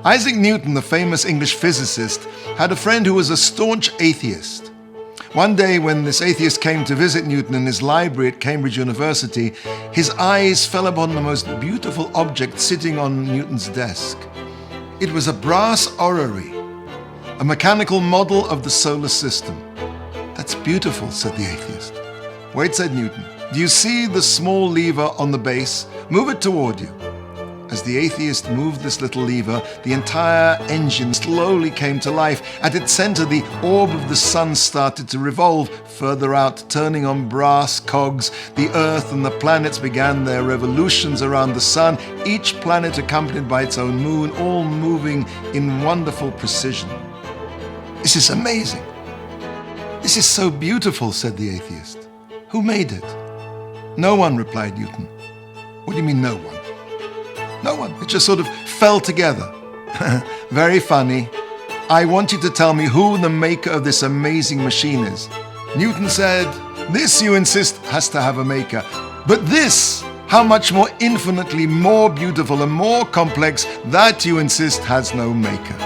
Isaac Newton, the famous English physicist, had a friend who was a staunch atheist. One day when this atheist came to visit Newton in his library at Cambridge University, his eyes fell upon the most beautiful object sitting on Newton's desk. It was a brass orrery, a mechanical model of the solar system. "That's beautiful," said the atheist. "Wait," said Newton. "Do you see the small lever on the base? Move it toward you." As the atheist moved this little lever, the entire engine slowly came to life. At its center, the orb of the sun started to revolve. Further out, turning on brass cogs, the Earth and the planets began their revolutions around the sun, each planet accompanied by its own moon, all moving in wonderful precision. "This is amazing. This is so beautiful," said the atheist. "Who made it?" "No one," replied Newton. "What do you mean, no one?" "No one. It just sort of fell together." "Very funny. I want you to tell me who the maker of this amazing machine is." Newton said, "This, you insist, has to have a maker. But this, how much more infinitely more beautiful and more complex, that, you insist, has no maker."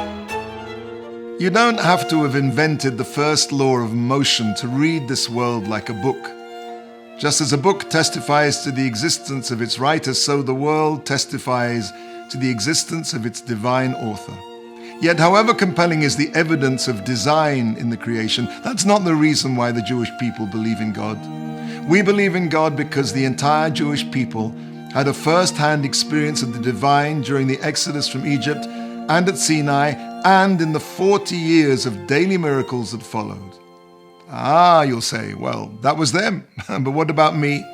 You don't have to have invented the first law of motion to read this world like a book. Just as a book testifies to the existence of its writer, so the world testifies to the existence of its divine author. Yet, however compelling is the evidence of design in the creation, that's not the reason why the Jewish people believe in God. We believe in God because the entire Jewish people had a first-hand experience of the divine during the Exodus from Egypt and at Sinai, and in the 40 years of daily miracles that followed. "Ah," you'll say, "well, that was them, but what about me?"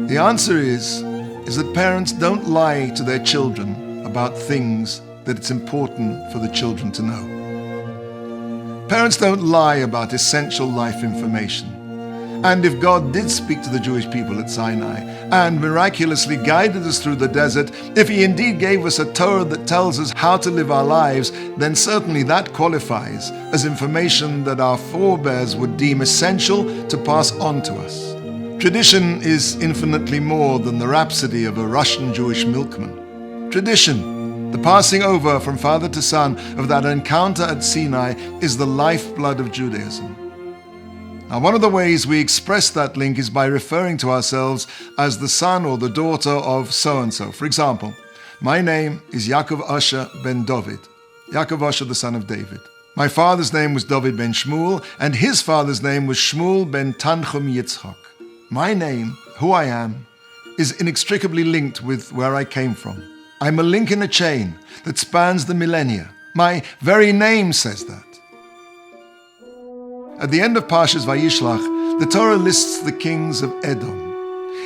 The answer is that parents don't lie to their children about things that it's important for the children to know. Parents don't lie about essential life information. And if God did speak to the Jewish people at Sinai and miraculously guided us through the desert, if He indeed gave us a Torah that tells us how to live our lives, then certainly that qualifies as information that our forebears would deem essential to pass on to us. Tradition is infinitely more than the rhapsody of a Russian Jewish milkman. Tradition, the passing over from father to son of that encounter at Sinai, is the lifeblood of Judaism. Now, one of the ways we express that link is by referring to ourselves as the son or the daughter of so-and-so. For example, my name is Yaakov Asher ben David, Yaakov Asher, the son of David. My father's name was David ben Shmuel, and his father's name was Shmuel ben Tanchum Yitzchak. My name, who I am, is inextricably linked with where I came from. I'm a link in a chain that spans the millennia. My very name says that. At the end of Parshat Vayishlach, the Torah lists the kings of Edom.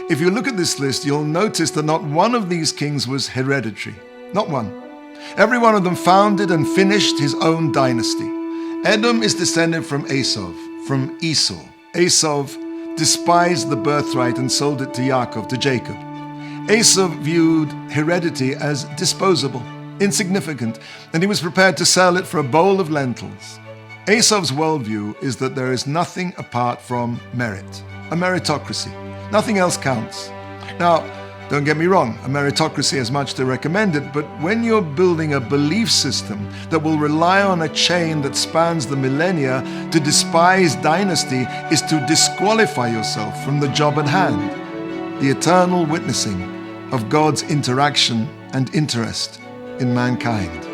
If you look at this list, you'll notice that not one of these kings was hereditary. Not one. Every one of them founded and finished his own dynasty. Edom is descended from Esau. Esau despised the birthright and sold it to Yaakov, to Jacob. Esau viewed heredity as disposable, insignificant, and he was prepared to sell it for a bowl of lentils. Esau's worldview is that there is nothing apart from merit, a meritocracy. Nothing else counts. Now, don't get me wrong, a meritocracy has much to recommend it, but when you're building a belief system that will rely on a chain that spans the millennia, to despise dynasty is to disqualify yourself from the job at hand, the eternal witnessing of God's interaction and interest in mankind.